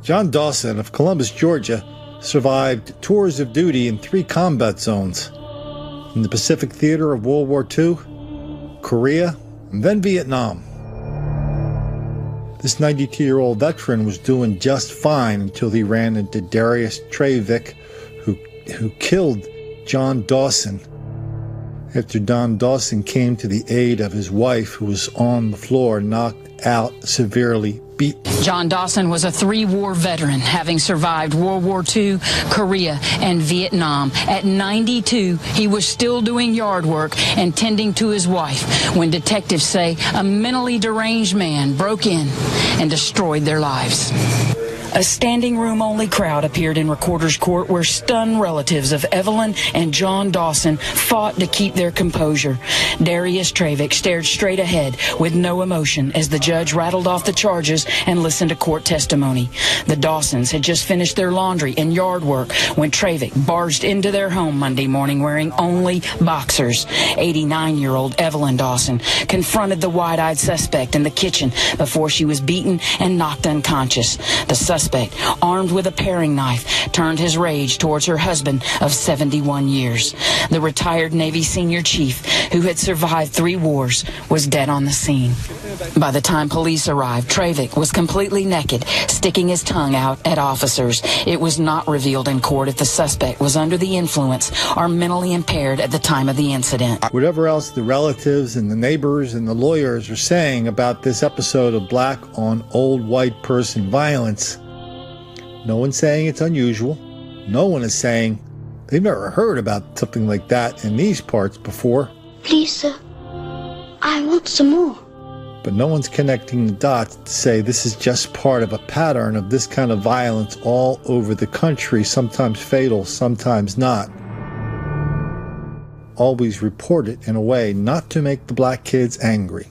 John Dawson of Columbus, Georgia, survived tours of duty in 3 combat zones: in the Pacific theater of World War II, Korea, and then Vietnam. This 92-year-old veteran was doing just fine until he ran into Darius Trevick, who killed John Dawson after Don Dawson came to the aid of his wife, who was on the floor, knocked out, severely beaten. John Dawson was a 3-war veteran, having survived World War II, Korea, and Vietnam. At 92, he was still doing yard work and tending to his wife when detectives say a mentally deranged man broke in and destroyed their lives. A standing room only crowd appeared in Recorder's Court where stunned relatives of Evelyn and John Dawson fought to keep their composure. Darius Trevick stared straight ahead with no emotion as the judge rattled off the charges and listened to court testimony. The Dawsons had just finished their laundry and yard work when Trevick barged into their home Monday morning wearing only boxers. 89-year-old Evelyn Dawson confronted the wide-eyed suspect in the kitchen before she was beaten and knocked unconscious. The suspect, armed with a paring knife, turned his rage towards her husband of 71 years. The retired Navy senior chief, who had survived 3 wars, was dead on the scene. By the time police arrived, Trevick was completely naked, sticking his tongue out at officers. It was not revealed in court if the suspect was under the influence or mentally impaired at the time of the incident. Whatever else the relatives and the neighbors and the lawyers are saying about this episode of black on old white person violence, no one's saying it's unusual. No one is saying they've never heard about something like that in these parts before. Please, sir, I want some more. But no one's connecting the dots to say this is just part of a pattern of this kind of violence all over the country, sometimes fatal, sometimes not. Always reported in a way not to make the black kids angry.